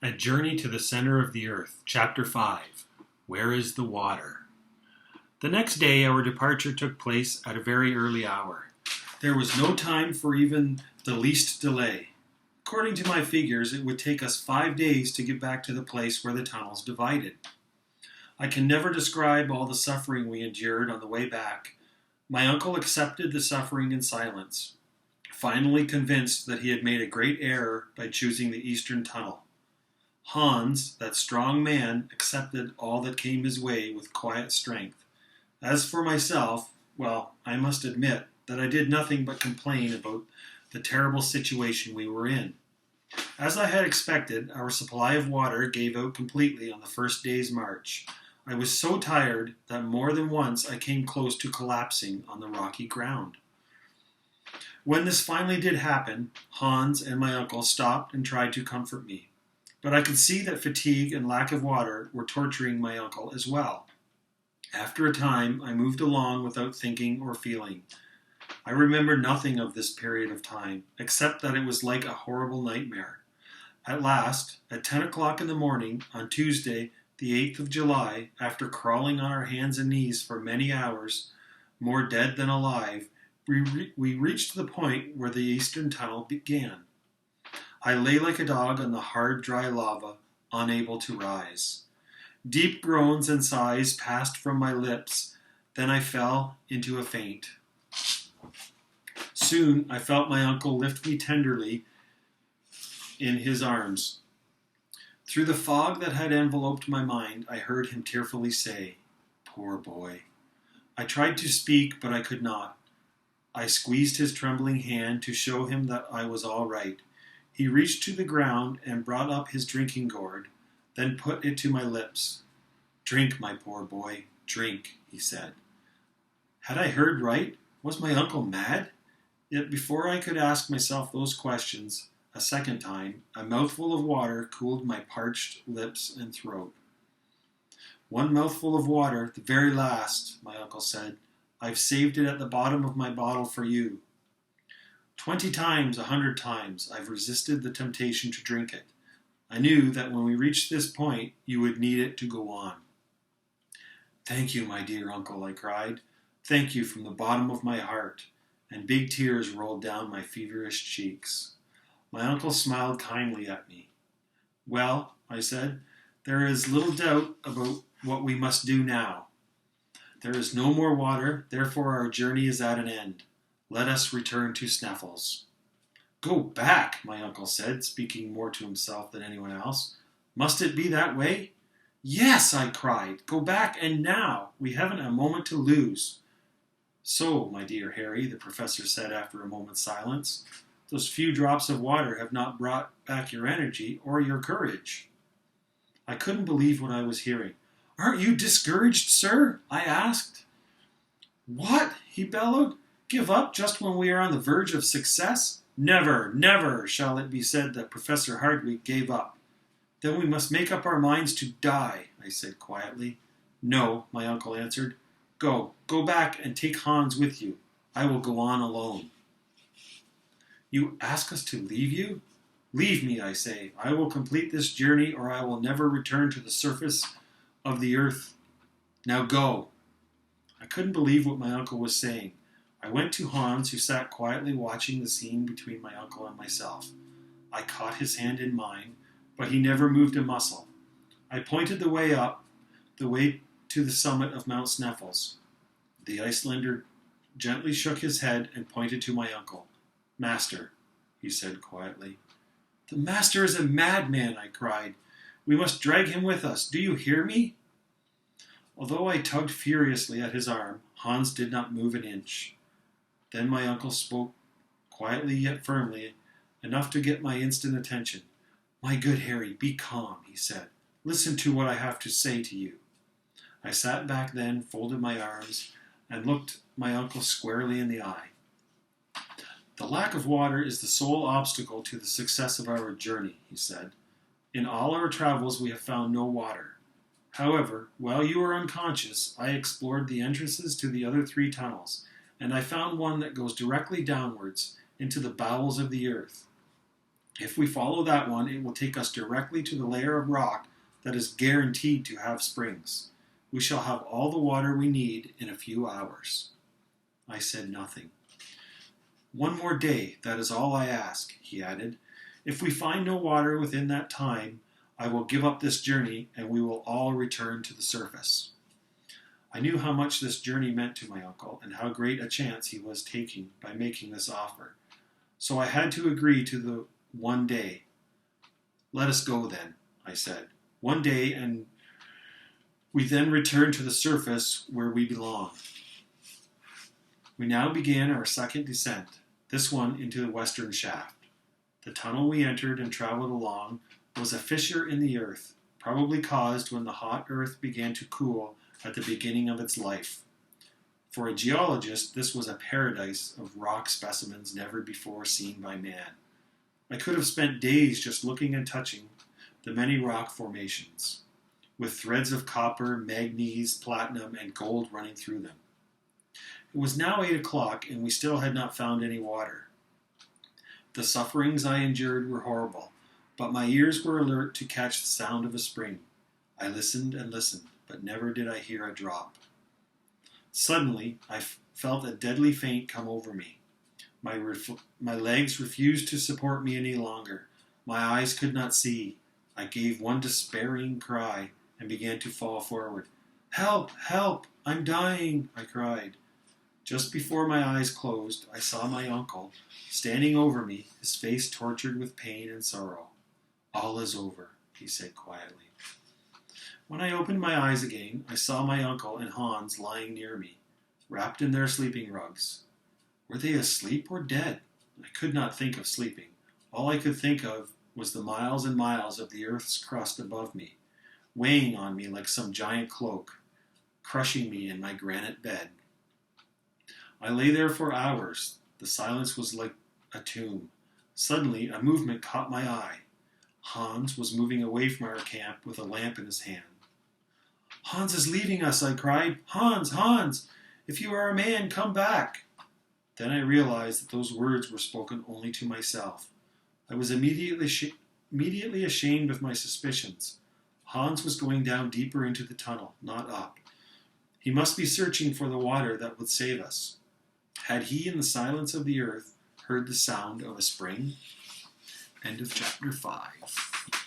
A Journey to the Center of the Earth, Chapter 5. Where is the Water? The next day our departure took place at a very early hour. There was no time for even the least delay. According to my figures, it would take us 5 days to get back to the place where the tunnels divided. I can never describe all the suffering we endured on the way back. My uncle accepted the suffering in silence, finally convinced that he had made a great error by choosing the eastern tunnel. Hans, that strong man, accepted all that came his way with quiet strength. As for myself, well, I must admit that I did nothing but complain about the terrible situation we were in. As I had expected, our supply of water gave out completely on the first day's march. I was so tired that more than once I came close to collapsing on the rocky ground. When this finally did happen, Hans and my uncle stopped and tried to comfort me. But I could see that fatigue and lack of water were torturing my uncle as well. After a time, I moved along without thinking or feeling. I remember nothing of this period of time, except that it was like a horrible nightmare. At last, at 10 o'clock in the morning, on Tuesday, the 8th of July, after crawling on our hands and knees for many hours, more dead than alive, we reached the point where the eastern tunnel began. I lay like a dog on the hard, dry lava, unable to rise. Deep groans and sighs passed from my lips, then I fell into a faint. Soon I felt my uncle lift me tenderly in his arms. Through the fog that had enveloped my mind, I heard him tearfully say, "Poor boy." I tried to speak, but I could not. I squeezed his trembling hand to show him that I was all right. He reached to the ground and brought up his drinking gourd, then put it to my lips. "Drink, my poor boy, drink," he said. Had I heard right? Was my uncle mad? Yet before I could ask myself those questions a second time, a mouthful of water cooled my parched lips and throat. "One mouthful of water, the very last," my uncle said. "I've saved it at the bottom of my bottle for you. 20 times, 100 times, I've resisted the temptation to drink it. I knew that when we reached this point, you would need it to go on." "Thank you, my dear uncle," I cried. "Thank you from the bottom of my heart," and big tears rolled down my feverish cheeks. My uncle smiled kindly at me. "Well," I said, "there is little doubt about what we must do now. There is no more water, therefore our journey is at an end. Let us return to Sneffels." "Go back," my uncle said, speaking more to himself than anyone else. "Must it be that way?" "Yes," I cried. "Go back, and now. We haven't a moment to lose." "So, my dear Harry," the professor said after a moment's silence, "those few drops of water have not brought back your energy or your courage." I couldn't believe what I was hearing. "Aren't you discouraged, sir?" I asked. "What?" he bellowed. "Give up just when we are on the verge of success? Never, never shall it be said that Professor Hardwick gave up." "Then we must make up our minds to die," I said quietly. "No," my uncle answered. Go back and take Hans with you. I will go on alone." "You ask us to leave you?" "Leave me, I say. I will complete this journey, or I will never return to the surface of the earth. Now go." I couldn't believe what my uncle was saying. I went to Hans, who sat quietly watching the scene between my uncle and myself. I caught his hand in mine, but he never moved a muscle. I pointed the way up, the way to the summit of Mount Sneffels. The Icelander gently shook his head and pointed to my uncle. "Master," he said quietly. "The master is a madman," I cried. "We must drag him with us. Do you hear me?" Although I tugged furiously at his arm, Hans did not move an inch. Then my uncle spoke quietly yet firmly, enough to get my instant attention. "My good Harry, be calm," he said. "Listen to what I have to say to you." I sat back then, folded my arms, and looked my uncle squarely in the eye. "The lack of water is the sole obstacle to the success of our journey," he said. "In all our travels we have found no water. However, while you were unconscious, I explored the entrances to the other 3 tunnels, and I found one that goes directly downwards into the bowels of the earth. If we follow that one, it will take us directly to the layer of rock that is guaranteed to have springs. We shall have all the water we need in a few hours." I said nothing. "One more day, that is all I ask," he added. "If we find no water within that time, I will give up this journey and we will all return to the surface." I knew how much this journey meant to my uncle and how great a chance he was taking by making this offer. So I had to agree to the one day. "Let us go then," I said. "One day, and we then return to the surface where we belong." We now began our second descent, this one into the western shaft. The tunnel we entered and traveled along was a fissure in the earth, probably caused when the hot earth began to cool at the beginning of its life. For a geologist, this was a paradise of rock specimens never before seen by man. I could have spent days just looking and touching the many rock formations, with threads of copper, manganese, platinum, and gold running through them. It was now 8 o'clock, and we still had not found any water. The sufferings I endured were horrible, but my ears were alert to catch the sound of a spring. I listened and listened, but never did I hear a drop. Suddenly, I felt a deadly faint come over me. My legs refused to support me any longer. My eyes could not see. I gave one despairing cry and began to fall forward. "Help! Help! I'm dying!" I cried. Just before my eyes closed, I saw my uncle standing over me, his face tortured with pain and sorrow. "All is over," he said quietly. When I opened my eyes again, I saw my uncle and Hans lying near me, wrapped in their sleeping rugs. Were they asleep or dead? I could not think of sleeping. All I could think of was the miles and miles of the earth's crust above me, weighing on me like some giant cloak, crushing me in my granite bed. I lay there for hours. The silence was like a tomb. Suddenly, a movement caught my eye. Hans was moving away from our camp with a lamp in his hand. "Hans is leaving us," I cried. "Hans, Hans, if you are a man, come back." Then I realized that those words were spoken only to myself. I was immediately ashamed of my suspicions. Hans was going down deeper into the tunnel, not up. He must be searching for the water that would save us. Had he, in the silence of the earth, heard the sound of a spring? End of chapter 5.